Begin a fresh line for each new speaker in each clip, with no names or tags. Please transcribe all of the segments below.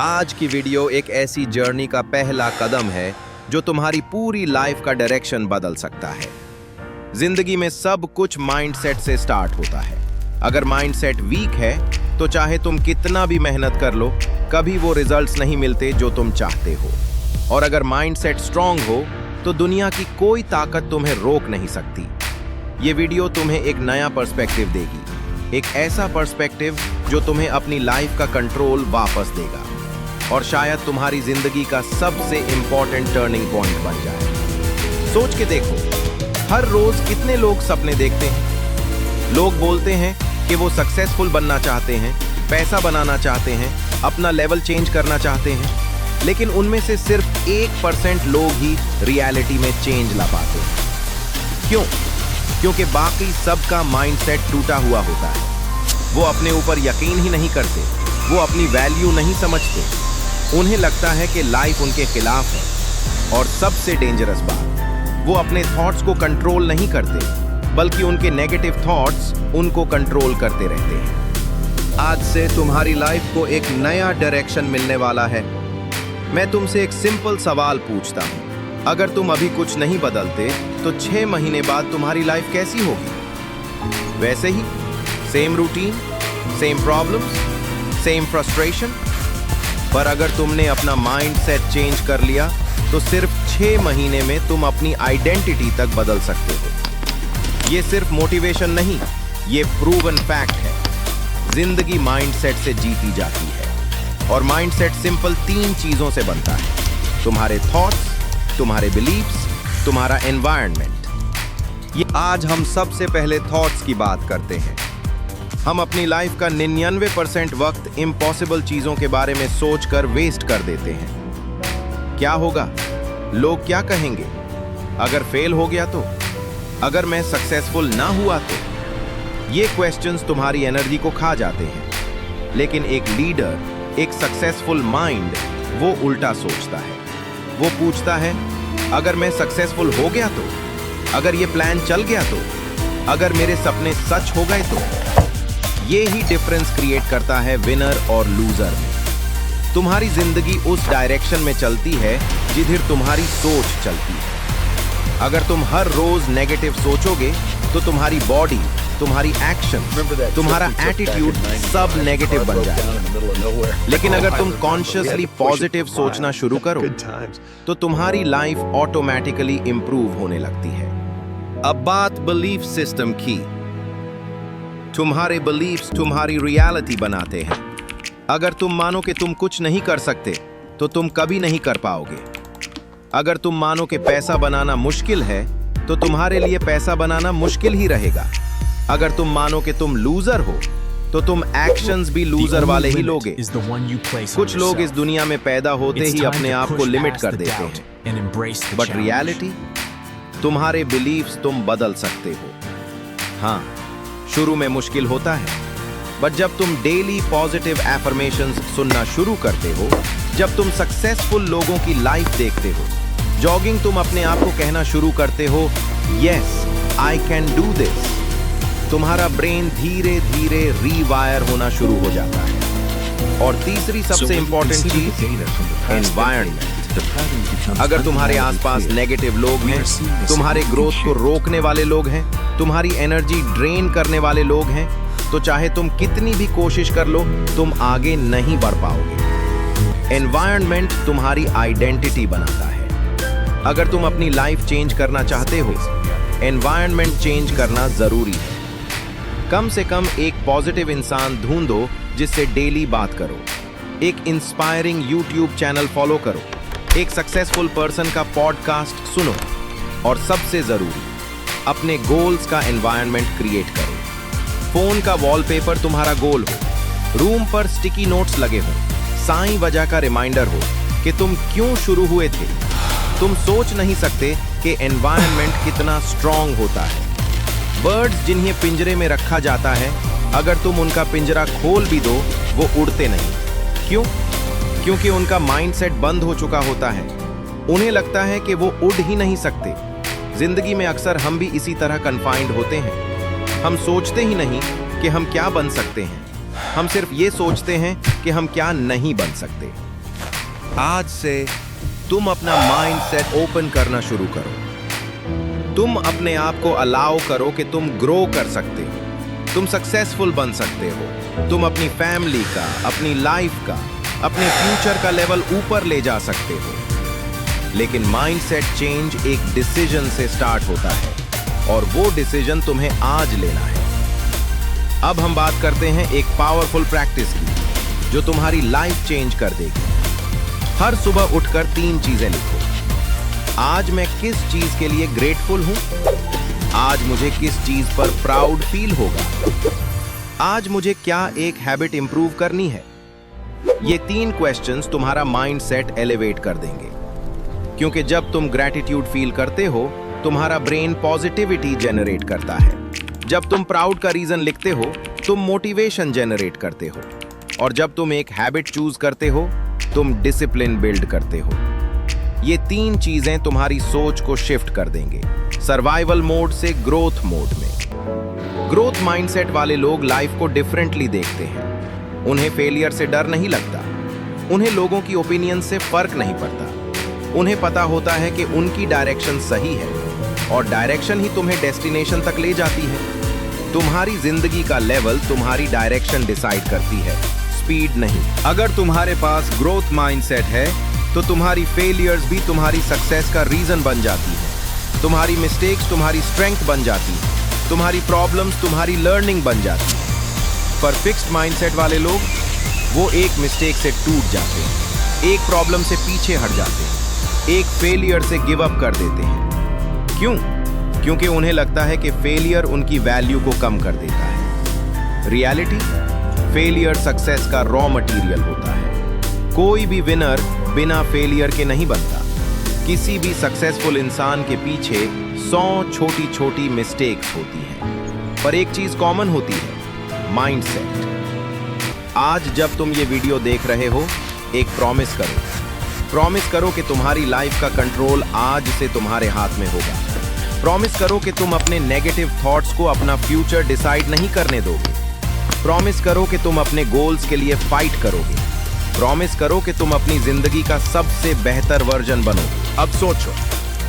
आज की वीडियो एक ऐसी जर्नी का पहला कदम है जो तुम्हारी पूरी लाइफ का डायरेक्शन बदल सकता है। जिंदगी में सब कुछ माइंडसेट से स्टार्ट होता है। अगर माइंडसेट वीक है तो चाहे तुम कितना भी मेहनत कर लो, कभी वो रिजल्ट्स नहीं मिलते जो तुम चाहते हो। और अगर माइंडसेट स्ट्रांग हो तो दुनिया की कोई ताकत तुम्हें रोक नहीं सकती। ये वीडियो तुम्हें एक नया पर्सपेक्टिव देगी, एक ऐसा पर्सपेक्टिव जो तुम्हें अपनी लाइफ का कंट्रोल वापस देगा और शायद तुम्हारी जिंदगी का सबसे इंपॉर्टेंट टर्निंग पॉइंट बन जाए। सोच के देखो, हर रोज कितने लोग सपने देखते हैं। लोग बोलते हैं कि वो सक्सेसफुल बनना चाहते हैं, पैसा बनाना चाहते हैं, अपना लेवल चेंज करना चाहते हैं, लेकिन उनमें से सिर्फ 1% लोग ही रियलिटी में चेंज ला पाते हैं। क्यों? क्योंकि बाकी सबका माइंडसेट टूटा हुआ होता है। वो अपने ऊपर यकीन ही नहीं करते, वो अपनी वैल्यू नहीं समझते। उन्हें लगता है कि लाइफ उनके खिलाफ है। और सबसे डेंजरस बात, वो अपने थॉट्स को कंट्रोल नहीं करते, बल्कि उनके नेगेटिव थॉट्स उनको कंट्रोल करते रहते हैं। आज से तुम्हारी लाइफ को एक नया डायरेक्शन मिलने वाला है। मैं तुमसे एक सिंपल सवाल पूछता हूँ, अगर तुम अभी कुछ नहीं बदलते तो 6 महीने बाद तुम्हारी लाइफ कैसी होगी? वैसे ही, same routine, same problems, same frustration. पर अगर तुमने अपना माइंडसेट चेंज कर लिया तो सिर्फ 6 महीने में तुम अपनी आइडेंटिटी तक बदल सकते हो। ये सिर्फ मोटिवेशन नहीं, ये प्रूवन फैक्ट है। जिंदगी माइंडसेट से जीती जाती है और माइंडसेट सिंपल 3 चीजों से बनता है: तुम्हारे थॉट्स, तुम्हारे बिलीव्स, तुम्हारा एनवायरनमेंट। ये आज हम सबसे पहले थॉट्स की बात करते हैं। हम अपनी लाइफ का 99% वक्त इम्पॉसिबल चीजों के बारे में सोचकर वेस्ट कर देते हैं। क्या होगा? लोग क्या कहेंगे? अगर फेल हो गया तो? अगर मैं सक्सेसफुल ना हुआ तो? ये क्वेश्चंस तुम्हारी एनर्जी को खा जाते हैं। लेकिन एक लीडर, एक सक्सेसफुल माइंड, वो उल्टा सोचता है। वो पूछता है, अगर मैं सक्सेसफुल हो गया तो? अगर ये प्लान चल गया तो? अगर मेरे सपने सच हो गए तो? ये ही डिफरेंस क्रिएट करता है विनर और लूजर में। तुम्हारी जिंदगी उस डायरेक्शन में चलती है जिधर तुम्हारी सोच चलती है। अगर तुम हर रोज नेगेटिव सोचोगे तो तुम्हारी बॉडी, तुम्हारी एक्शन, तुम्हारा एटीट्यूड सब नेगेटिव बन जाएगा। लेकिन अगर तुम कॉन्शियसली पॉजिटिव सोचना शुरू करो तो तुम्हारी लाइफ ऑटोमेटिकली इंप्रूव होने लगती है। अब बात बिलीफ सिस्टम की। तुम्हारे बिलीफ्स तुम्हारी रियलिटी बनाते हैं। अगर तुम मानो कि तुम कुछ नहीं कर सकते तो तुम कभी नहीं कर पाओगे। अगर तुम मानो कि पैसा बनाना मुश्किल है तो तुम्हारे लिए पैसा बनाना मुश्किल ही रहेगा। अगर तुम मानो कि तुम लूजर हो तो तुम एक्शंस भी लूजर वाले ही लोगे। कुछ लोग इस दुनिया में पैदा होते ही अपने आप को लिमिट कर देते हैं, बट रियलिटी, तुम्हारे बिलीफ्स तुम बदल सकते हो। हाँ, शुरू में मुश्किल होता है, बट जब तुम डेली पॉजिटिव एफर्मेशंस सुनना शुरू करते हो, जब तुम सक्सेसफुल लोगों की लाइफ देखते हो, जॉगिंग तुम अपने आप को कहना शुरू करते हो, yes I can do this, तुम्हारा ब्रेन धीरे धीरे रीवायर होना शुरू हो जाता है। और तीसरी सबसे इंपॉर्टेंट चीज, एनवायरनमेंट। अगर तुम्हारे आसपास नेगेटिव लोग हैं, तुम्हारे ग्रोथ को रोकने वाले लोग हैं, तुम्हारी एनर्जी ड्रेन करने वाले लोग हैं, तो चाहे तुम कितनी भी कोशिश कर लो, तुम आगे नहीं बढ़ पाओगे। एनवायरनमेंट तुम्हारी आइडेंटिटी बनाता है। अगर तुम अपनी लाइफ चेंज करना चाहते हो, एनवायरनमेंट चेंज करना जरूरी है। कम से कम एक पॉजिटिव इंसान ढूंढो जिससे डेली बात करो। एक इंस्पायरिंग यूट्यूब चैनल फॉलो करो। एक सक्सेसफुल पर्सन का पॉडकास्ट सुनो। और सबसे जरूरी, अपने गोल्स का एनवायरनमेंट क्रिएट करो। फोन का वॉलपेपर तुम्हारा गोल हो, रूम पर स्टिकी नोट्स लगे हो, साईं वजह का रिमाइंडर हो कि तुम क्यों शुरू हुए थे। तुम सोच नहीं सकते कि एनवायरनमेंट कितना स्ट्रांग होता है। बर्ड्स जिन्हें पिंजरे में रखा जाता है, अगर तुम उनका पिंजरा खोल भी दो, वो उड़ते नहीं। क्यों? क्योंकि उनका माइंडसेट बंद हो चुका होता है। उन्हें लगता है कि वो उड़ ही नहीं सकते। जिंदगी में अक्सर हम भी इसी तरह कन्फाइंड होते हैं। हम सोचते ही नहीं कि हम क्या बन सकते हैं, हम सिर्फ ये सोचते हैं कि हम क्या नहीं बन सकते। आज से तुम अपना माइंड सेट ओपन करना शुरू करो। तुम अपने आप को अलाउ करो कि तुम ग्रो कर सकते हो, तुम सक्सेसफुल बन सकते हो, तुम अपनी फैमिली का, अपनी लाइफ का, अपने फ्यूचर का लेवल ऊपर ले जा सकते हो। लेकिन माइंडसेट चेंज एक डिसीजन से स्टार्ट होता है और वो डिसीजन तुम्हें आज लेना है। अब हम बात करते हैं एक पावरफुल प्रैक्टिस की जो तुम्हारी लाइफ चेंज कर देगी। हर सुबह उठकर 3 चीजें लिखो। आज मैं किस चीज के लिए ग्रेटफुल हूं, आज मुझे किस चीज पर प्राउड फील होगा, आज मुझे क्या एक हैबिट इंप्रूव करनी है। ये 3 क्वेश्चंस तुम्हारा माइंडसेट एलिवेट कर देंगे, क्योंकि जब तुम ग्रैटिट्यूड फील करते हो तुम्हारा ब्रेन पॉजिटिविटी जनरेट करता है। जब तुम प्राउड का रीजन लिखते हो तुम मोटिवेशन जनरेट करते हो, और जब तुम एक हैबिट चूज करते हो तुम डिसिप्लिन बिल्ड करते हो। ये 3 चीजें तुम्हारी सोच को शिफ्ट कर देंगे सर्वाइवल मोड से ग्रोथ मोड में। ग्रोथ माइंडसेट वाले लोग लाइफ को डिफरेंटली देखते हैं। उन्हें फेलियर से डर नहीं लगता, उन्हें लोगों की ओपिनियन से फर्क नहीं पड़ता। उन्हें पता होता है कि उनकी डायरेक्शन सही है और डायरेक्शन ही तुम्हें डेस्टिनेशन तक ले जाती है। तुम्हारी जिंदगी का लेवल तुम्हारी डायरेक्शन डिसाइड करती है, स्पीड नहीं। अगर तुम्हारे पास ग्रोथ माइंडसेट है तो तुम्हारी फेलियर्स भी तुम्हारी सक्सेस का रीजन बन जाती है, तुम्हारी मिस्टेक्स तुम्हारी स्ट्रेंथ बन जाती है, तुम्हारी प्रॉब्लम्स तुम्हारी लर्निंग बन जाती है। पर फिक्स्ड माइंडसेट वाले लोग वो एक मिस्टेक से टूट जाते हैं, एक प्रॉब्लम से पीछे हट जाते हैं, एक फेलियर से गिव अप कर देते हैं। क्यों? क्योंकि उन्हें लगता है कि फेलियर उनकी वैल्यू को कम कर देता है। रियलिटी, फेलियर सक्सेस का रॉ मटेरियल होता है। कोई भी विनर बिना फेलियर के नहीं बनता। किसी भी सक्सेसफुल इंसान के पीछे 100 छोटी छोटी मिस्टेक्स होती हैं, पर एक चीज कॉमन होती है, माइंडसेट। आज जब तुम ये वीडियो देख रहे हो एक प्रॉमिस करो। प्रॉमिस करो कि तुम्हारी लाइफ का कंट्रोल आज से तुम्हारे हाथ में होगा। प्रॉमिस करो कि तुम अपने नेगेटिव थॉट्स को अपना फ्यूचर डिसाइड नहीं करने दोगे। प्रॉमिस करो कि तुम अपने गोल्स के लिए फाइट करोगे। प्रॉमिस करो कि तुम अपनी जिंदगी का सबसे बेहतर वर्जन बनोगे। अब सोचो,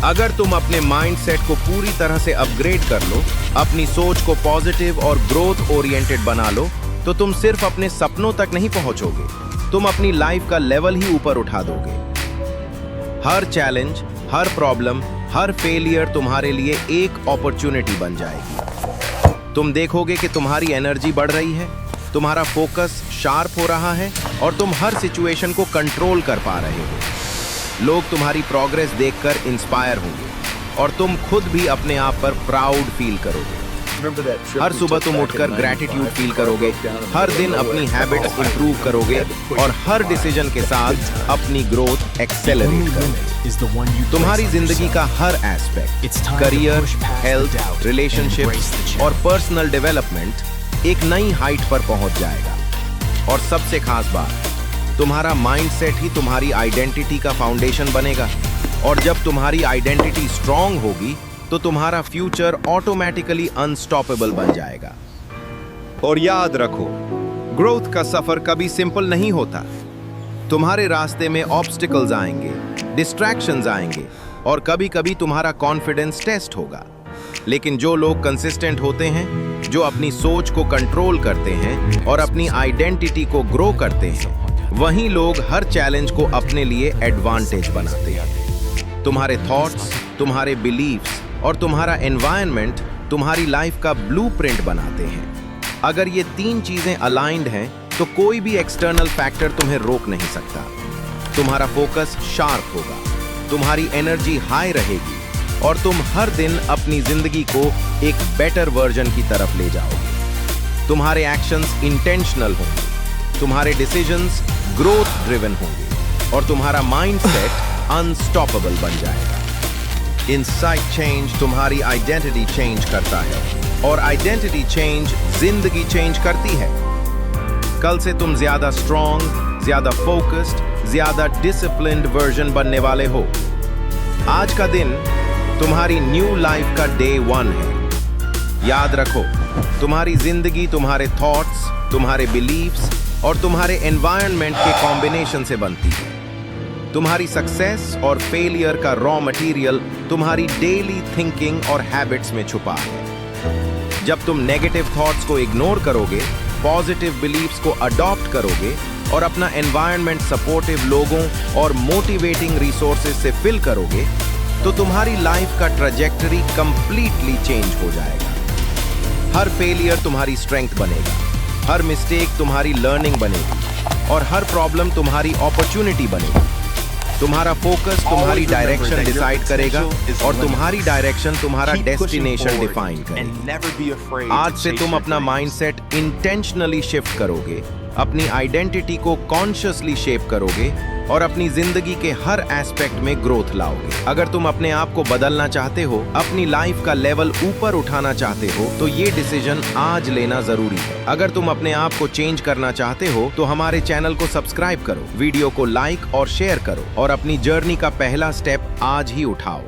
अगर तुम अपने माइंडसेट को पूरी तरह से अपग्रेड कर लो, अपनी सोच को पॉजिटिव और ग्रोथ ओरिएंटेड बना लो, तो तुम सिर्फ अपने सपनों तक नहीं पहुंचोगे, तुम अपनी लाइफ का लेवल ही ऊपर उठा दोगे। हर चैलेंज, हर प्रॉब्लम, हर फेलियर तुम्हारे लिए एक अपॉर्चुनिटी बन जाएगी। तुम देखोगे कि तुम्हारी एनर्जी बढ़ रही है, तुम्हारा फोकस शार्प हो रहा है और तुम हर सिचुएशन को कंट्रोल कर पा रहे हो। लोग तुम्हारी प्रोग्रेस देखकर इंस्पायर होंगे और तुम खुद भी अपने आप पर प्राउड फील करोगे। हर सुबह तुम उठकर ग्रैटिट्यूड फील करोगे, हर दिन अपनी हैबिट्स इंप्रूव करोगे और हर डिसीजन के साथ अपनी ग्रोथ एक्सेलरेट करोगे। तुम्हारी जिंदगी का हर एस्पेक्ट, करियर, हेल्थ, रिलेशनशिप और पर्सनल डेवलपमेंट एक नई हाइट पर पहुंच जाएगा। और सबसे खास बात, तुम्हारा माइंडसेट ही तुम्हारी आइडेंटिटी का फाउंडेशन बनेगा, और जब तुम्हारी आइडेंटिटी स्ट्रांग होगी तो तुम्हारा फ्यूचर ऑटोमेटिकली अनस्टॉपेबल बन जाएगा। और याद रखो, ग्रोथ का सफर कभी सिंपल नहीं होता। तुम्हारे रास्ते में ऑब्स्टिकल्स आएंगे, डिस्ट्रैक्शंस आएंगे और कभी कभी तुम्हारा कॉन्फिडेंस टेस्ट होगा। लेकिन जो लोग कंसिस्टेंट होते हैं, जो अपनी सोच को कंट्रोल करते हैं और अपनी आइडेंटिटी को ग्रो करते हैं, वही लोग हर चैलेंज को अपने लिए एडवांटेज बनाते हैं। तुम्हारे थॉट्स, तुम्हारे बिलीव्स और तुम्हारा एनवायरनमेंट तुम्हारी लाइफ का ब्लूप्रिंट बनाते हैं। अगर ये 3 चीजें अलाइंड हैं तो कोई भी एक्सटर्नल फैक्टर तुम्हें रोक नहीं सकता। तुम्हारा फोकस शार्प होगा, तुम्हारी एनर्जी हाई रहेगी और तुम हर दिन अपनी जिंदगी को एक बेटर वर्जन की तरफ ले जाओगे। तुम्हारे एक्शंस इंटेंशनल होंगे, तुम्हारे डिसीजंस ग्रोथ ड्रिवन होंगे और तुम्हारा माइंडसेट अनस्टॉपेबल बन जाएगा। इनसाइट चेंज तुम्हारी आइडेंटिटी चेंज करता है और आइडेंटिटी चेंज जिंदगी चेंज करती है। कल से तुम ज्यादा स्ट्रॉन्ग, ज्यादा फोकस्ड, ज्यादा डिसिप्लिन्ड वर्जन बनने वाले हो। आज का दिन तुम्हारी न्यू लाइफ का डे 1 है। याद रखो, तुम्हारी जिंदगी तुम्हारे थॉट्स, तुम्हारे बिलीव्स और तुम्हारे एनवायरनमेंट के कॉम्बिनेशन से बनती है। तुम्हारी सक्सेस और फेलियर का रॉ मटेरियल तुम्हारी डेली थिंकिंग और हैबिट्स में छुपा है। जब तुम नेगेटिव थॉट्स को इग्नोर करोगे, पॉजिटिव बिलीफ्स को अडॉप्ट करोगे और अपना एनवायरनमेंट सपोर्टिव लोगों और मोटिवेटिंग रिसोर्सेज से फिल करोगे, तो तुम्हारी लाइफ का ट्रैजेक्टरी कंप्लीटली चेंज हो जाएगा। हर फेलियर तुम्हारी स्ट्रेंथ बनेगा, हर मिस्टेक तुम्हारी लर्निंग बनेगी और हर प्रॉब्लम तुम्हारी अपॉर्चुनिटी बनेगी। तुम्हारा फोकस तुम्हारी डायरेक्शन डिसाइड करेगा और तुम्हारी डायरेक्शन तुम्हारा डेस्टिनेशन डिफाइन करेगी। आज से तुम अपना माइंडसेट इंटेंशनली शिफ्ट करोगे, अपनी आइडेंटिटी को कॉन्शियसली शेप करोगे और अपनी जिंदगी के हर एस्पेक्ट में ग्रोथ लाओगे। अगर तुम अपने आप को बदलना चाहते हो, अपनी लाइफ का लेवल ऊपर उठाना चाहते हो, तो ये डिसीजन आज लेना जरूरी है। अगर तुम अपने आप को चेंज करना चाहते हो तो हमारे चैनल को सब्सक्राइब करो, वीडियो को लाइक और शेयर करो और अपनी जर्नी का पहला स्टेप आज ही उठाओ।